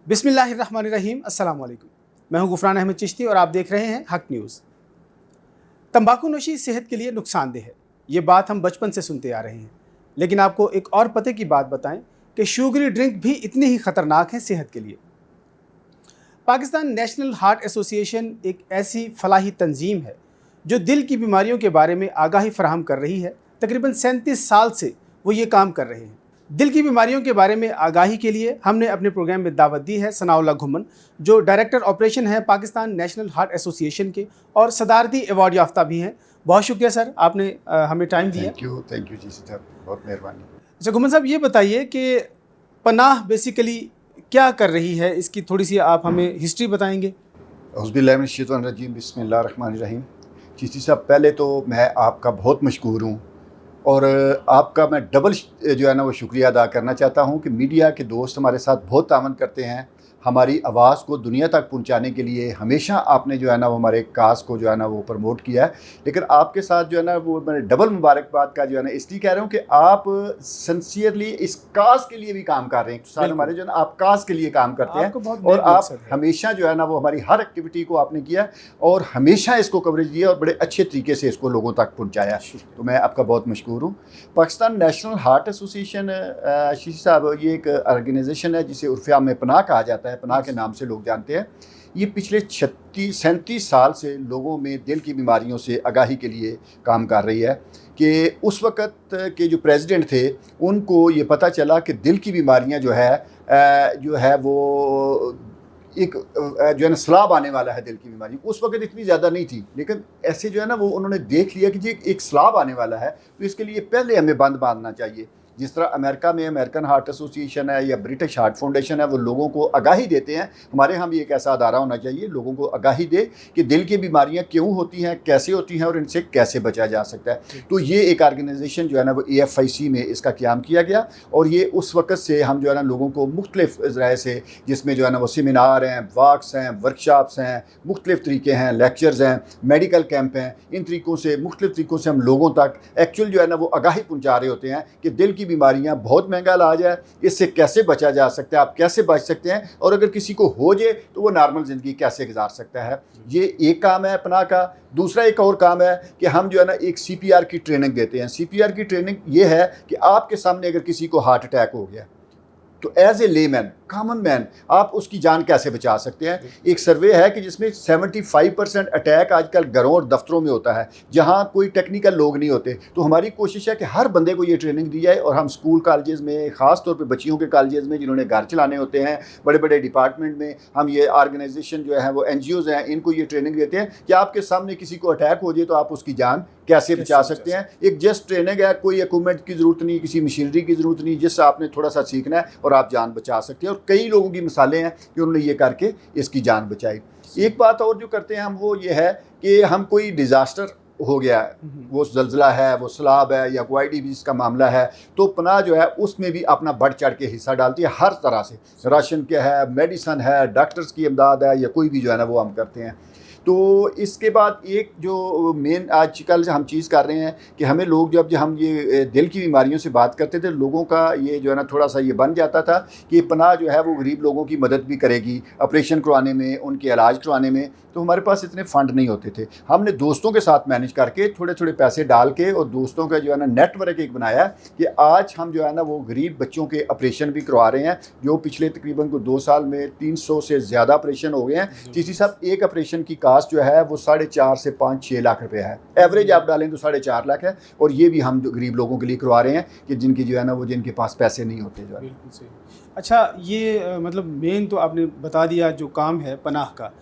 बिस्मिल्लाहिर्रहमानिर्रहीम, अस्सलाम वालेकुम। मैं हूं गुफरान अहमद चिश्ती और आप देख रहे हैं हक न्यूज़। तंबाकू नोशी सेहत के लिए नुकसानदेह है, ये बात हम बचपन से सुनते आ रहे हैं। लेकिन आपको एक और पते की बात बताएं कि शुगरी ड्रिंक भी इतनी ही ख़तरनाक है सेहत के लिए। पाकिस्तान नेशनल हार्ट एसोसिएशन एक ऐसी फलाही तंजीम है जो दिल की बीमारियों के बारे में आगाही फराहम कर रही है। तकरीबन 37 साल से वो ये काम कर रहे हैं। दिल की बीमारियों के बारे में आगाही के लिए हमने अपने प्रोग्राम में दावत दी है सनाउल्लाह घुमन, जो डायरेक्टर ऑपरेशन है पाकिस्तान नेशनल हार्ट एसोसिएशन के और सदारती अवार्ड याफ्ता भी हैं। बहुत शुक्रिया सर, आपने हमें टाइम दिया। थैंक यू जी साहब, बहुत मेहरबानी। अच्छा घुमन साहब, ये बताइए कि पनाह बेसिकली क्या कर रही है, इसकी थोड़ी सी आप हमें हिस्ट्री बताएंगे। औज़ुबिल्लाहिमिनश्शैतानिर्रजीम, बिस्मिल्लाहिर्रहमानिर्रहीम। चिश्ती साहब, पहले तो मैं आपका बहुत मशकूर हूँ और आपका मैं डबल जो है ना वो शुक्रिया अदा करना चाहता हूँ कि मीडिया के दोस्त हमारे साथ बहुत तावन करते हैं। हमारी आवाज़ को दुनिया तक पहुँचाने के लिए हमेशा आपने जो है ना वो हमारे काज को जो है ना वो प्रमोट किया है। लेकिन आपके साथ जो है ना वो मैंने डबल मुबारकबाद का जो है ना इसलिए कह रहा हूँ कि आप सिंसियरली इस काज के लिए भी काम कर रहे हैं। सारे हमारे जो है ना आप काज के लिए काम करते हैं और आप हमेशा जो है ना वो हमारी हर एक्टिविटी को आपने किया और हमेशा इसको कवरेज दिया और बड़े अच्छे तरीके से इसको लोगों तक पहुँचाया। तो मैं आपका बहुत मशकूर हूँ। पाकिस्तान नेशनल हार्ट एसोसिएशन शीशी साहब, ये एक ऑर्गेनाइजेशन है जिसे उर्फ़िया में पनाह कहा जाता है, पनाह के नाम से लोग जानते हैं। ये पिछले 37 साल से लोगों में दिल की बीमारियों से आगाही के लिए काम कर रही है कि उस वक़्त के जो प्रेसिडेंट थे उनको ये पता चला कि दिल की बीमारियां जो है वो एक जो है ना सैलाब आने वाला है। दिल की बीमारी उस वक्त इतनी ज़्यादा नहीं थी, लेकिन ऐसे जो है ना वो उन्होंने देख लिया कि जी एक सैलाब आने वाला है, तो इसके लिए पहले हमें बंद बांधना चाहिए। जिस तरह अमेरिका में अमेरिकन हार्ट एसोसिएशन है या ब्रिटिश हार्ट फाउंडेशन है, वो लोगों को आगाही देते हैं। हमारे यहाँ भी एक ऐसा अदारा होना चाहिए लोगों को आगाही दे कि दिल की बीमारियाँ क्यों होती हैं, कैसे होती हैं और इनसे कैसे बचा जा सकता है। तो ये एक ऑर्गेनाइजेशन जो है ना वो AFIC में इसका क़याम किया गया और ये उस वक़्त से हम जो है ना लोगों को मुख्तलिफ ज़राए से, जिसमें जो है ना वो सेमिनार हैं, वॉक्स हैं, वर्कशॉप्स हैं, मुख्तलिफ तरीके हैं, लेक्चर्स हैं, मेडिकल कैंप हैं, इन तरीक़ों से मुख्तलिफ तरीक़ों से हम लोगों तक एक्चुअल जो है ना वो आगाही पहुँचा रहे होते हैं कि दिल की बीमारियां बहुत महंगा इलाज है, इससे कैसे बचा जा सकता है, आप कैसे बच सकते हैं और अगर किसी को हो जाए तो वो नॉर्मल ज़िंदगी कैसे गुजार सकता है। ये एक काम है पनाह का। दूसरा एक और काम है कि हम जो है ना एक CPR की ट्रेनिंग देते हैं। CPR की ट्रेनिंग ये है कि आपके सामने अगर किसी को हार्ट अटैक हो गया तो as a layman, common man, आप उसकी जान कैसे बचा सकते हैं। एक सर्वे है कि जिसमें 75% अटैक आजकल घरों और दफ्तरों में होता है जहां कोई टेक्निकल लोग नहीं होते। तो हमारी कोशिश है कि हर बंदे को ये ट्रेनिंग दी जाए और हम स्कूल कॉलेजेस में, ख़ास तौर पे बच्चियों के कॉलेजेस में जिन्होंने घर चलाने होते हैं, बड़े बड़े डिपार्टमेंट में, हम ये ऑर्गेनाइजेशन जो है वो NGOs हैं, इनको ये ट्रेनिंग देते हैं कि आपके सामने किसी को अटैक हो जाए तो आप उसकी जान कैसे बचा सकते हैं। एक जस्ट ट्रेनिंग है, कोई इक्विपमेंट की ज़रूरत नहीं, किसी मशीनरी की ज़रूरत नहीं, जिससे आपने थोड़ा सा सीखना है और आप जान बचा सकते हैं। और कई लोगों की मिसालें हैं कि उन्होंने ये करके इसकी जान बचाई। एक बात और जो करते हैं हम वो ये है कि हम कोई डिज़ास्टर हो गया है, वो ज़लज़ला है, वो सैलाब है या कोई IDPs का मामला है, तो पनाह जो है उसमें भी अपना बढ़ चढ़ के हिस्सा डालती है। हर तरह से राशन क्या है, मेडिसन है, डॉक्टर्स की इमदाद है या कोई भी जो है ना वो हम करते हैं। तो इसके बाद एक जो मेन आजकल हम चीज़ कर रहे हैं कि हमें लोग जब हम ये दिल की बीमारियों से बात करते थे, लोगों का ये जो है ना थोड़ा सा ये बन जाता था कि पनाह जो है वो गरीब लोगों की मदद भी करेगी ऑपरेशन करवाने में, उनके इलाज करवाने में। तो हमारे पास इतने फ़ंड नहीं होते थे। हमने दोस्तों के साथ मैनेज करके थोड़े थोड़े पैसे डाल के और दोस्तों का जो है ना नेटवर्क एक बनाया कि आज हम जो है ना वो गरीब बच्चों के ऑपरेशन भी करवा रहे हैं, जो पिछले तकरीबन 2 साल में 300 से ज़्यादा ऑपरेशन हो गए हैं। चिश्ती साहब, एक ऑपरेशन की कास्ट जो है वो 4.5 से 5-6 लाख रुपए है। एवरेज आप डालें तो 4.5 लाख है। और ये भी हम गरीब लोगों के लिए करवा रहे हैं कि जिनकी जो है ना वो जिनके पास पैसे नहीं होते जो है। बिल्कुल सही। अच्छा, ये मतलब मेन तो आपने बता दिया जो काम है पनाह का।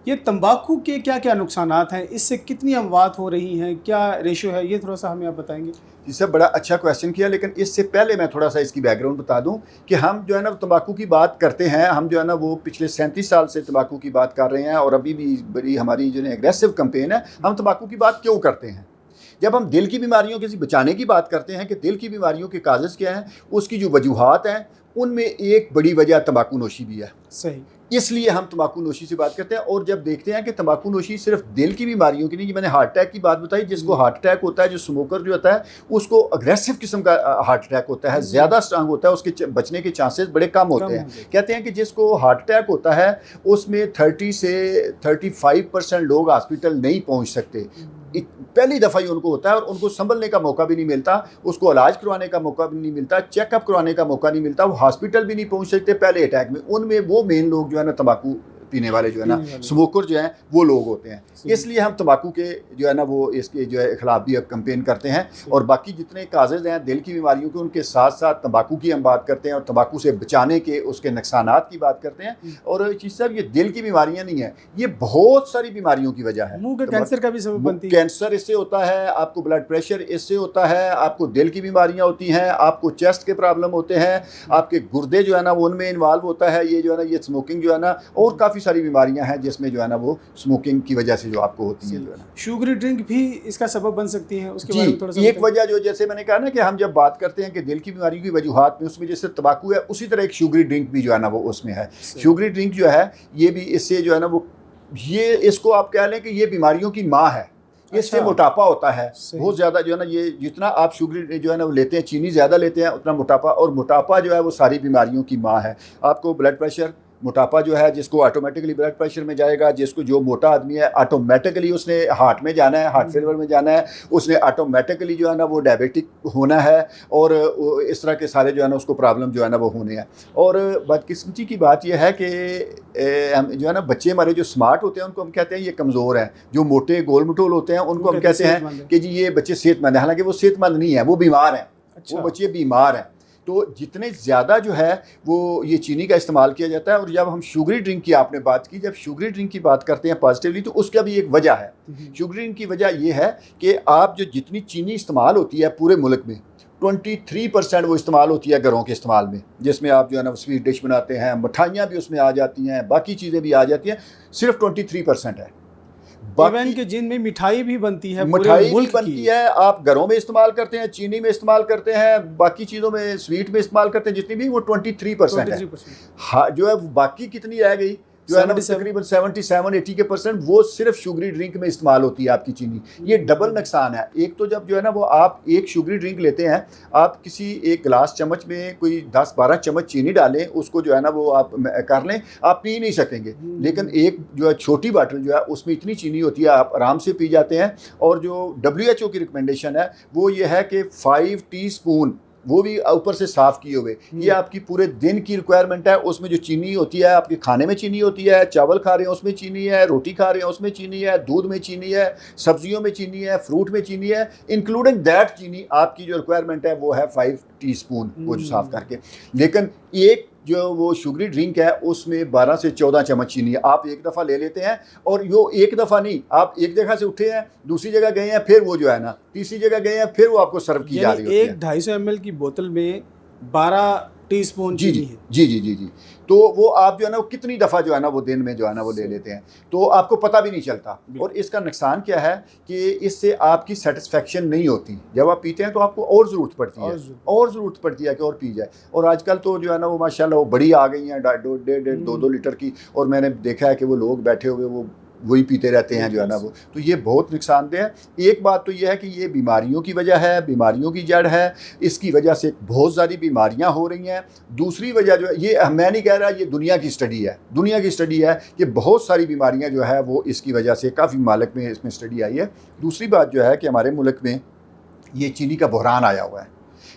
ये तंबाकू के क्या क्या नुकसानात हैं, इससे कितनी अमवात हो रही हैं, क्या रेशियो है, ये थोड़ा सा हमें आप बताएंगे। जी सर, बड़ा अच्छा क्वेश्चन किया, लेकिन इससे पहले मैं थोड़ा सा इसकी बैकग्राउंड बता दूं कि हम जो है ना तंबाकू की बात करते हैं। हम जो है ना वो पिछले 37 साल से तंबाकू की बात कर रहे हैं और अभी भी बड़ी हमारी जो है एग्रेसिव कैंपेन है। हम तंबाकू की बात क्यों करते हैं? जब हम दिल की बीमारियों के बचाने की बात करते हैं कि दिल की बीमारियों के काजेज़ क्या हैं, उसकी जो वजूहात हैं, उनमें एक बड़ी वजह तंबाकू नोशी भी है। सही। इसलिए हम तंबाकू नोशी से बात करते हैं। और जब देखते हैं कि तंबाकू नोशी सिर्फ दिल की बीमारियों की नहीं, कि मैंने हार्ट अटैक की बात बताई, जिसको हार्ट अटैक होता है, जो स्मोकर जो होता है उसको अग्रेसिव किस्म का हार्ट अटैक होता है, ज़्यादा स्ट्रांग होता है, उसके बचने के चांसेस बड़े कम होते हैं। कहते हैं कि जिसको हार्ट अटैक होता है उसमें 30 से 35% लोग हॉस्पिटल नहीं पहुँच सकते। पहली दफ़ा ही उनको होता है और उनको संभलने का मौका भी नहीं मिलता, उसको इलाज करवाने का मौका भी नहीं मिलता, चेकअप करवाने का मौका नहीं मिलता, वो हॉस्पिटल भी नहीं पहुंच सकते पहले अटैक में। उनमें वो मेन लोग जो है ना तंबाकू पीने वाले जो है ना, स्मोकर जो हैं वो लोग होते हैं। इसलिए हम तंबाकू के जो है ना वो इसके जो है खिलाफ भी अब कैंपेन करते हैं। और बाकी जितने काजेज़ हैं दिल की बीमारियों के, उनके साथ साथ तंबाकू की हम बात करते हैं और तंबाकू से बचाने के उसके नुकसानात की बात करते हैं। और चीज़ साहब, ये दिल की बीमारियां नहीं है, ये बहुत सारी बीमारियों की वजह है। मुंह के कैंसर का भी सबब बनती है। कैंसर इससे होता है, आपको ब्लड प्रेशर इससे होता है, आपको दिल की बीमारियां होती हैं, आपको चेस्ट के प्रॉब्लम होते हैं, आपके गुर्दे जो है ना वो उनमें इन्वॉल्व होता है, ये जो है ना ये स्मोकिंग जो है ना, और काफ़ी सारी बीमारियां हैं जिसमें जो है ना वो स्मोकिंग की वजह से जो आपको होती है जो है ना। शुगरी ड्रिंक भी इसका सबब बन सकती है, उसके जी, बारे में थोड़ा सा एक वजह जो जैसे मैंने कहा ना कि हम जब बात करते हैं कि दिल की बीमारी की वजूहात में, उसमें जैसे तंबाकू है, उसी तरह एक शुगरी ड्रिंक भी जो है ना वो उसमें है। शुगरी ड्रिंक जो है ये भी इससे जो है ना वो, ये इसको आप कह लें कि ये बीमारियों की माँ है। इससे मोटापा होता है बहुत ज़्यादा जो है ना, ये जितना आप शुगर जो है ना वो लेते हैं, चीनी ज़्यादा लेते हैं, उतना मोटापा, और मोटापा जो है वो सारी बीमारियों की माँ है। आपको ब्लड प्रेशर, मोटापा जो है जिसको ऑटोमेटिकली ब्लड प्रेशर में जाएगा, जिसको जो मोटा आदमी है ऑटोमेटिकली उसने हार्ट में जाना है, हार्ट फेलियर में जाना है, उसने ऑटोमेटिकली जो है ना वो डायबिटिक होना है, और इस तरह के सारे जो है ना उसको प्रॉब्लम जो है ना वो होने हैं। और बदकिस्मती की बात यह है कि जो है ना बच्चे हमारे जो स्मार्ट होते हैं उनको हम कहते हैं ये कमज़ोर हैं, जो मोटे गोल मटोल होते हैं उनको हम कहते हैं कि जी ये बच्चे सेहतमंद हैं, हालांकि वो सेहतमंद नहीं है, वो बीमार हैं। वो बच्चे बीमार हैं। तो जितने ज़्यादा जो है वो ये चीनी का इस्तेमाल किया जाता है। और जब हम शुगरी ड्रिंक की आपने बात की, जब शुगरी ड्रिंक की बात करते हैं पॉजिटिवली, तो उसका भी एक वजह है। शुगरी ड्रिंक की वजह ये है कि आप जो जितनी चीनी इस्तेमाल होती है पूरे मुल्क में, 23% वो इस्तेमाल होती है घरों के इस्तेमाल में, जिसमें आप जो है ना स्वीट डिश बनाते हैं, मिठाइयाँ भी उसमें आ जाती हैं, बाकी चीज़ें भी आ जाती हैं, सिर्फ 23% है। इवन के जिनमें मिठाई भी बनती है, मिठाई भी बनती है, आप घरों में इस्तेमाल करते हैं, चीनी में इस्तेमाल करते हैं, बाकी चीज़ों में स्वीट में इस्तेमाल करते हैं, जितनी भी वो 23% है। हाँ, जो है बाकी कितनी रह गई जो है ना तकरीबन 77-80% वो सिर्फ शुगरी ड्रिंक में इस्तेमाल होती है आपकी चीनी। ये डबल नुकसान है। एक तो जब जो है ना वो आप एक शुगरी ड्रिंक लेते हैं, आप किसी एक गिलास चम्मच में कोई 10-12 चम्मच चीनी डालें, उसको जो है ना वो आप कर लें, आप पी नहीं सकेंगे। लेकिन एक जो है छोटी बाटल जो है उसमें इतनी चीनी होती है, आप आराम से पी जाते हैं। और जो WHO की रिकमेंडेशन है वो ये है कि 5 टीस्पून, वो भी ऊपर से साफ़ किए हुए, ये आपकी पूरे दिन की रिक्वायरमेंट है। उसमें जो चीनी होती है, आपके खाने में चीनी होती है, चावल खा रहे हैं उसमें चीनी है, रोटी खा रहे हैं उसमें चीनी है, दूध में चीनी है, सब्जियों में चीनी है, फ्रूट में चीनी है, इंक्लूडिंग दैट चीनी आपकी जो रिक्वायरमेंट है वो है 5 टीस्पून, वो जो साफ़ करके। लेकिन एक जो वो शुगरी ड्रिंक है उसमें 12 से 14 चम्मच चीनी आप एक दफ़ा ले लेते हैं। और यो एक दफ़ा नहीं, आप एक जगह से उठे हैं, दूसरी जगह गए हैं, फिर वो जो है ना तीसरी जगह गए हैं, फिर वो आपको सर्व की जा रही होती है। एक 250 ml की बोतल में 12 टीस्पून जी चीनी है। जी। तो वो आप जो है ना वो कितनी दफ़ा जो है ना वो दिन में जो है ना वो ले लेते हैं, तो आपको पता भी नहीं चलता। और इसका नुकसान क्या है कि इससे आपकी सेटिस्फेक्शन नहीं होती। जब आप पीते हैं तो आपको और ज़रूरत पड़ती है, और ज़रूरत पड़ती है कि और पी जाए। और आजकल तो जो है ना वो माशाल्लाह वो बड़ी आ गई हैं, 1.5-2 लीटर की, और मैंने देखा है कि वो लोग बैठे हुए वो वही पीते रहते हैं जो है ना वो। तो ये बहुत नुकसानदेह है। एक बात तो ये है कि ये बीमारियों की वजह है, बीमारियों की जड़ है, इसकी वजह से बहुत सारी बीमारियां हो रही हैं। दूसरी वजह जो है, ये मैं नहीं कह रहा, ये दुनिया की स्टडी है, दुनिया की स्टडी है कि बहुत सारी बीमारियां जो है वो इसकी वजह से, काफ़ी मालिक में इसमें स्टडी आई है। दूसरी बात जो है कि हमारे मुल्क में ये चीनी का बहरान आया हुआ है।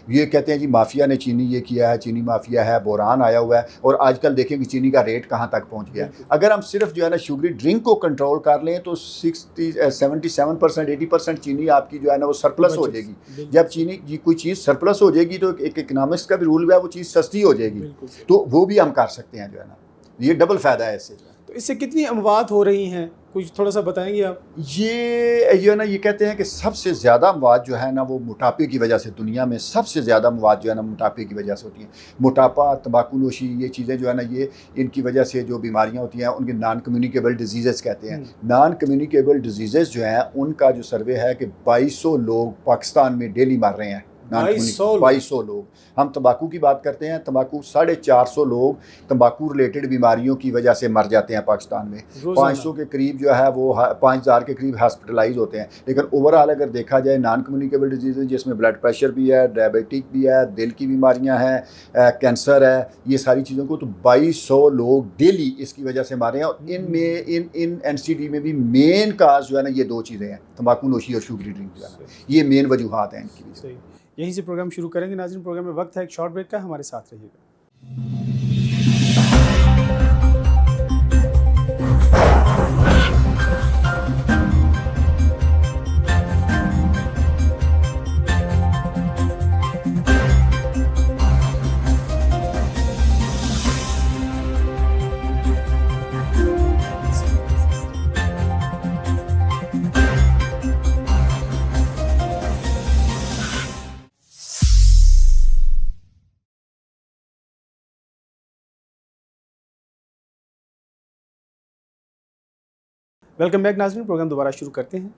ये कहते हैं जी माफिया ने चीनी ये किया है, चीनी माफिया है, बहरान आया हुआ है। और आजकल देखें कि चीनी का रेट कहाँ तक पहुँच गया। अगर हम सिर्फ जो है ना शुगरी ड्रिंक को कंट्रोल कर लें तो 77% 80% चीनी आपकी जो है ना वो सरप्लस हो जाएगी। जब चीनी की कोई चीज़ सरप्लस हो जाएगी तो एक इकनॉमिक्स का भी रूल है, वो चीज़ सस्ती हो जाएगी। तो वो भी हम कर सकते हैं जो है ना, ये डबल फ़ायदा है इससे। तो इससे कितनी अमवात हो रही हैं, कुछ थोड़ा सा बताएंगे आप? ये जो है ना, ये कहते हैं कि सबसे ज़्यादा अमवात जो है ना वो मोटापे की वजह से, दुनिया में सबसे ज़्यादा अमवात जो है ना मोटापे की वजह से होती हैं। मोटापा, तंबाकू नोशी, ये चीज़ें जो है ना, ये इनकी वजह से जो बीमारियां होती हैं उनके नॉन कम्युनिकेबल डिजीज़ कहते हैं। नॉन कम्युनिकेबल डिजीज़ जो हैं उनका जो सर्वे है कि 2200 लोग पाकिस्तान में डेली मर रहे हैं। 2200 लोग। हम तंबाकू की बात करते हैं, तंबाकू 450 लोग तंबाकू रिलेटेड बीमारियों की वजह से मर जाते हैं पाकिस्तान में। 500 के करीब जो है वो 5000 के करीब हॉस्पिटलाइज होते हैं। लेकिन ओवरऑल अगर देखा जाए नॉन कम्युनिकेबल डिजीज़ जिसमें ब्लड प्रेशर भी है, डायबिटिक भी है, दिल की बीमारियां हैं, कैंसर है, ये सारी चीज़ों को तो 2200 लोग डेली इसकी वजह से मारे हैं। और इनमें इन NCD में भी मेन काज जो है ना ये 2 चीज़ें हैं, तंबाकू नोशी और शुगरी ड्रिंक जो है ये मेन वजूहात हैं इनकी भी। सही, यहीं से प्रोग्राम शुरू करेंगे नाज़रीन। प्रोग्राम में वक्त है एक शॉर्ट ब्रेक का, हमारे साथ रहिएगा। वेलकम बैक नाज़रीन, प्रोग्राम दोबारा शुरू करते हैं।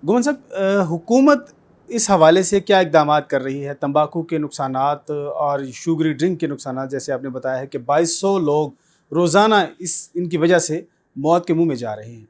गुमान साहब, हुकूमत इस हवाले से क्या इक़दाम कर रही है? तंबाकू के नुकसानात और शुगरी ड्रिंक के नुकसानात, जैसे आपने बताया है कि 2200 लोग रोज़ाना इनकी वजह से मौत के मुंह में जा रहे हैं।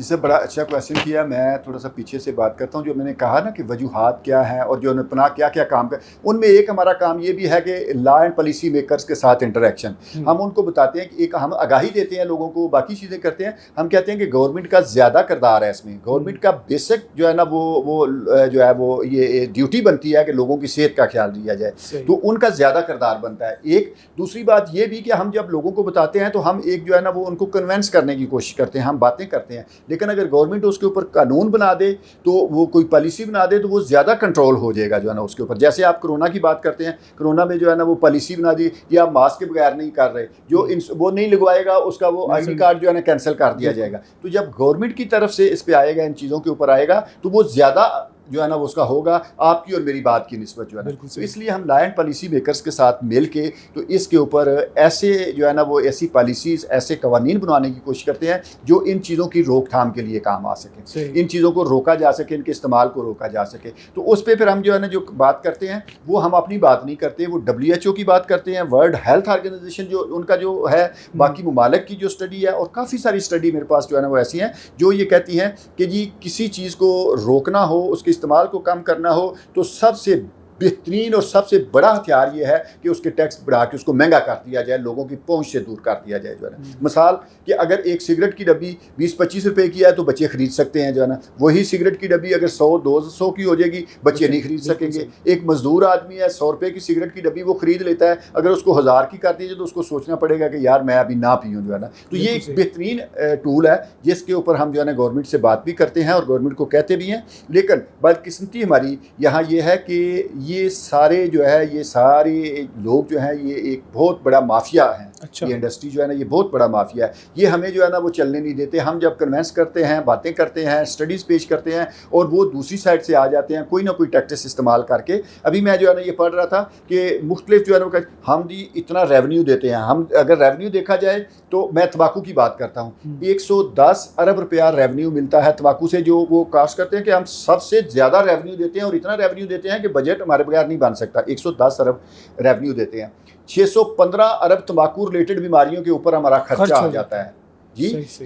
इससे बड़ा अच्छा क्वेश्चन किया। मैं थोड़ा सा पीछे से बात करता हूँ। जो मैंने कहा ना कि वजूहात क्या हैं और जो अपना क्या क्या काम कर, उनमें एक हमारा काम ये भी है कि लॉ एंड पॉलिसी मेकर्स के साथ इंटरेक्शन। हम उनको बताते हैं कि एक हम आगाही देते हैं लोगों को, बाकी चीज़ें करते हैं। हम कहते हैं कि गवर्नमेंट का ज़्यादा किरदार है इसमें। गवर्नमेंट का बेसिक जो है ना वो जो है वो ये ड्यूटी बनती है कि लोगों की सेहत का ख्याल लिया जाए, तो उनका ज़्यादा किरदार बनता है। एक दूसरी बात ये भी कि हम जब लोगों को बताते हैं तो हम एक जो है ना वो उनको कन्वेंस करने की कोशिश करते हैं, हम बातें करते हैं। लेकिन अगर गवर्नमेंट उसके ऊपर कानून बना दे, तो वो कोई पॉलिसी बना दे, तो वो ज़्यादा कंट्रोल हो जाएगा जो है ना उसके ऊपर। जैसे आप कोरोना की बात करते हैं, कोरोना में जो है ना वो पॉलिसी बना दी कि आप मास्क के बगैर नहीं कर रहे, जो वो नहीं लगवाएगा उसका वो ID कार्ड जो है ना कैंसिल कर दिया जाएगा। तो जब गवर्नमेंट की तरफ से इस पर आएगा, इन चीज़ों के ऊपर आएगा, तो वो ज़्यादा जो है ना वो उसका होगा आपकी और मेरी बात की निस्बत जो है ना। तो इसलिए हम लॉ एंड पॉलिसी मेकर्स के साथ मिल के तो इसके ऊपर ऐसे जो है ना वो ऐसी पॉलिसीज़, ऐसे कवानीन बनवाने की कोशिश करते हैं जो इन चीज़ों की रोकथाम के लिए काम आ सके, इन चीज़ों को रोका जा सके, इनके इस्तेमाल को रोका जा सके। तो उस पर फिर हम जो है ना जो बात करते हैं वो हम अपनी बात नहीं करते, वो WHO की बात करते हैं, वर्ल्ड हेल्थ ऑर्गेनाइजेशन जो उनका जो है, बाकी ममालिक की जो स्टडी है, और काफ़ी सारी स्टडी मेरे पास जो है ना वो ऐसी हैं जो ये कहती हैं कि जी किसी चीज़ को रोकना हो, उसके इस्तेमाल को कम करना हो, तो सबसे बेहतरीन और सबसे बड़ा हथियार ये है कि उसके टैक्स बढ़ा के उसको महंगा कर दिया जाए, लोगों की पहुंच से दूर कर दिया जाए जो है ना। मिसाल कि अगर एक सिगरेट की डब्बी 20-25 रुपए की है तो बच्चे खरीद सकते हैं जो है ना, वही सिगरेट की डब्बी अगर 100-200 की हो जाएगी, बच्चे नहीं खरीद सकेंगे। एक मजदूर आदमी है, 100 रुपये की सिगरेट की डब्बी वो खरीद लेता है, अगर उसको 1000 की कर दीजिए तो उसको सोचना पड़ेगा कि यार मैं अभी ना पीऊँ जो है ना। तो ये एक बेहतरीन टूल है जिसके ऊपर हम जो है ना गवर्नमेंट से बात भी करते हैं और गवर्नमेंट को कहते भी हैं। लेकिन बदकिस्मती हमारी यहाँ ये है कि ये सारे जो है, ये सारे लोग जो हैं, ये एक बहुत बड़ा माफिया है। अच्छा। ये इंडस्ट्री जो है ना ये बहुत बड़ा माफिया है। ये हमें जो है ना वो चलने नहीं देते। हम जब कन्वेंस करते हैं, बातें करते हैं, स्टडीज़ पेश करते हैं, और वो दूसरी साइड से आ जाते हैं कोई ना कोई टैक्टिक्स इस्तेमाल करके। अभी मैं जो है ना ये पढ़ रहा था कि मुख्तलिफ जो है ना हम जी इतना रेवेन्यू देते हैं। हम अगर रेवेन्यू देखा जाए तो मैं तंबाकू की बात करता हूँ, 110 अरब रुपया रेवेन्यू मिलता है तंबाकू से, जो वो कास्ट करते हैं कि हम सबसे ज़्यादा रेवेन्यू देते हैं और इतना रेवेन्यू देते हैं कि बजट हमारे बगैर नहीं बन सकता। 110 अरब रेवेन्यू देते हैं। 615 अरब तंबाकू रिलेटेड बीमारियों के ऊपर हमारा खर्चा आ जाता है जी। सही।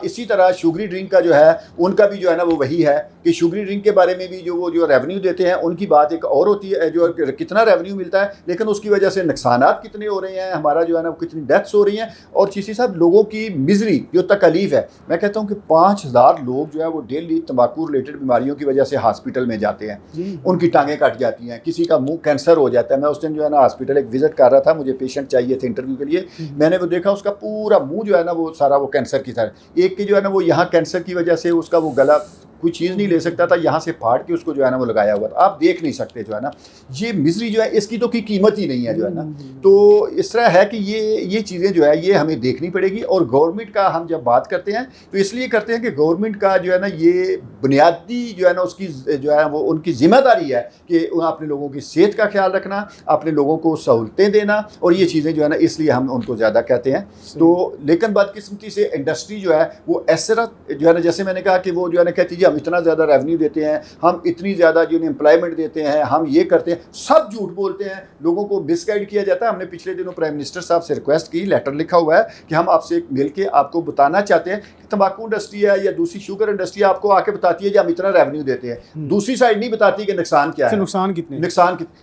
इसी तरह शुगरी ड्रिंक का जो है उनका भी जो है ना वो वही है कि शुगरी ड्रिंक के बारे में भी जो रेवेन्यू देते हैं उनकी बात एक और होती है, जो कितना रेवेन्यू मिलता है, लेकिन उसकी वजह से नुकसानात कितने हो रहे हैं, हमारा जो है ना कितनी डेथ्स हो रही हैं। और चीसी साहब, लोगों की मिजरी जो तकलीफ है, मैं कहता हूँ कि 5000 लोग जो है वो डेली तंबाकू रिलेटेड बीमारियों की वजह से हॉस्पिटल में जाते हैं। उनकी टांगें कट जाती हैं, किसी का मुँह कैंसर हो जाता है। मैं उस दिन जो है ना हॉस्पिटल एक विजिट कर रहा था, मुझे पेशेंट चाहिए थे इंटरव्यू के लिए। मैंने वो देखा, उसका पूरा मुँह जो है ना वो सारा वो कैंसर की तरह। एक की जो है ना वो यहाँ कैंसर की वजह से उसका वो गला कोई चीज़ नहीं ले सकता था, यहाँ से फाड़ के उसको जो है ना वो लगाया हुआ था। आप देख नहीं सकते जो है ना, ये मिजरी जो है इसकी तो की कीमत ही नहीं है जो है ना। तो इस तरह है कि ये चीज़ें जो है ये हमें देखनी पड़ेगी। और गवर्नमेंट का हम जब बात करते हैं तो इसलिए करते हैं कि गवर्नमेंट का जो है ना ये बुनियादी जो है ना उसकी जो है वो उनकी जिम्मेदारी है कि अपने लोगों की सेहत का ख्याल रखना, अपने लोगों को सहूलतें देना, और ये चीज़ें जो है ना इसलिए हम उनको ज़्यादा कहते हैं। तो लेकिन बदकिस्मती से इंडस्ट्री जो है वो ऐसे जो है ना, जैसे मैंने कहा कि वो जो है ना कहती है हम इतना ज़्यादा रेवेन्यू देते हैं, हम इतनी ज़्यादा जो एम्प्लॉयमेंट देते हैं, हम ये करते हैं, सब झूठ बोलते हैं, लोगों को मिसगाइड किया जाता है। हमने पिछले दिनों प्राइम मिनिस्टर साहब से रिक्वेस्ट की, लेटर लिखा हुआ है कि हम आपसे मिल के आपको बताना चाहते हैं कि तंबाकू इंडस्ट्री है या दूसरी शुगर इंडस्ट्री आपको आके बताती है कि हम इतना रेवेन्यू देते हैं, दूसरी साइड नहीं बताती कि नुकसान क्या है, नुकसान कितने,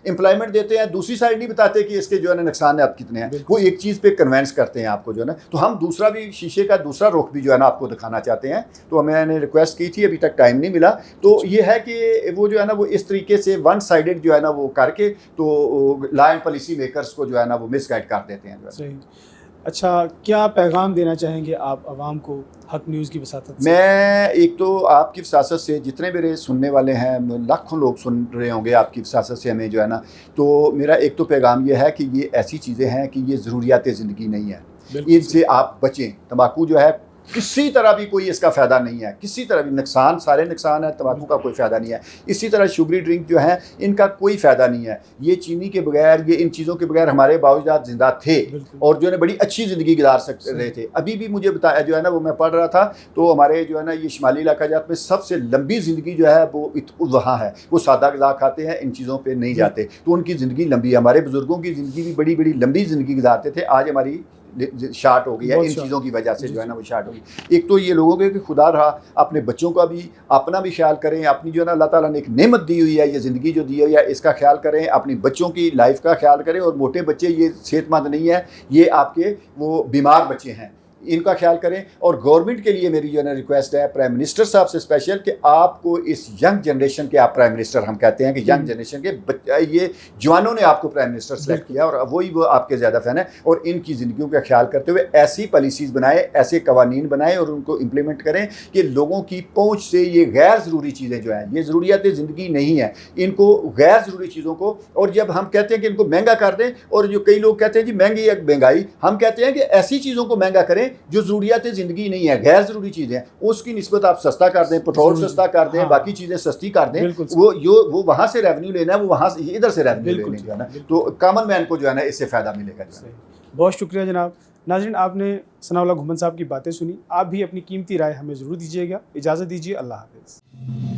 एम्प्लॉयमेंट देते हैं, दूसरी साइड नहीं बताते कि इसके जो है ना नुकसान आप कितने हैं। वो एक चीज़ पे कन्वेंस करते हैं आपको जो है ना। तो हम दूसरा भी शीशे का दूसरा रुख भी जो है ना आपको दिखाना चाहते हैं। तो मैंने रिक्वेस्ट की थी, अभी तक टाइम नहीं मिला। तो ये है कि वो जो है ना वो इस तरीके से वन साइडेड जो है ना वो करके तो लॉ एंड पॉलिसी मेकर्स को जो है ना वो मिसगाइड कर देते हैं। सही। अच्छा, क्या पैगाम देना चाहेंगे आप आवाम को हक न्यूज़ की वसातत से? मैं एक तो आपकी वसासत से जितने मेरे सुनने वाले हैं, लाखों लोग सुन रहे होंगे आपकी वसासत से हमें जो है ना, तो मेरा एक तो पैगाम ये है कि ये ऐसी चीज़ें हैं कि ये ज़रूरियात ज़िंदगी नहीं है, इनसे आप बचें। तंबाकू जो है किसी तरह भी कोई इसका फ़ायदा नहीं है, किसी तरह भी नुकसान, सारे नुकसान है, तंबाकू का कोई फ़ायदा नहीं है। इसी तरह शुगरी ड्रिंक जो है इनका कोई फ़ायदा नहीं है। ये चीनी के बगैर, ये इन चीज़ों के बगैर हमारे बावजूद ज़िंदा थे और जो है बड़ी अच्छी ज़िंदगी गुजार सकते रहे थे। अभी भी मुझे बताया जो है ना वो मैं पढ़ रहा था, तो हमारे जो है ना ये शुमाली इलाका जात में सबसे लंबी ज़िंदगी जो है वो वहाँ है। वो सादा ग़िज़ा खाते हैं, इन चीज़ों पर नहीं जाते, तो उनकी ज़िंदगी लंबी है। हमारे बुज़ुर्गों की ज़िंदगी भी बड़ी बड़ी लंबी ज़िंदगी गुजारते थे। आज हमारी शार्ट हो गई है इन चीज़ों की वजह से जो है ना वो शार्ट होगी। एक तो ये लोगों के कि खुदा रहा, अपने बच्चों का भी अपना भी ख्याल करें, अपनी जो है ना अल्लाह ताला ने एक नेमत दी हुई है, ये ज़िंदगी जो दी हुई है इसका ख्याल करें, अपनी बच्चों की लाइफ का ख्याल करें। और मोटे बच्चे ये सेहतमंद नहीं है, ये आपके वो बीमार बच्चे हैं, इनका ख्याल करें। और गवर्नमेंट के लिए मेरी जो है ना रिक्वेस्ट है प्राइम मिनिस्टर साहब से स्पेशल कि आपको इस यंग जनरेशन के, आप प्राइम मिनिस्टर हम कहते हैं कि यंग जनरेशन के ये जवानों ने आपको प्राइम मिनिस्टर सेलेक्ट किया और वही वो आपके ज़्यादा फ़ैन है। और इनकी ज़िंदगियों का ख्याल करते हुए ऐसी पॉलिसीज़ बनाए, ऐसे कवानीन बनाए और उनको इम्प्लीमेंट करें कि लोगों की पहुँच से ये गैर ज़रूरी चीज़ें जो हैं, ये ज़रूरियात ज़िंदगी नहीं है, इनको गैर ज़रूरी चीज़ों को। और जब हम कहते हैं कि इनको महंगा कर दें, और जो कई लोग कहते हैं जी महंगी महंगाई, हम कहते हैं कि ऐसी चीज़ों को महंगा करें जो ज़रूरियात ज़िंदगी नहीं है, गैर ज़रूरी चीज़ें, उसकी निस्बत आप सस्ता कर दें, पेट्रोल सस्ता कर दें, बाकी चीज़ें सस्ती कर दें। वो वहाँ से रेवेन्यू लेना है, वो वहाँ से इधर से रेवेन्यू लेने जो है ना, तो कॉमन मैन को जो है ना इससे फ़ायदा मिलेगा। बहुत शुक्रिया जनाब। नाज़रीन, आपने सनाउल्लाह घुमन साहब की बातें सुनी। आप भी अपनी कीमती राय हमें ज़रूर दीजिएगा। इजाज़त दीजिए, अल्लाह हाफ़िज़।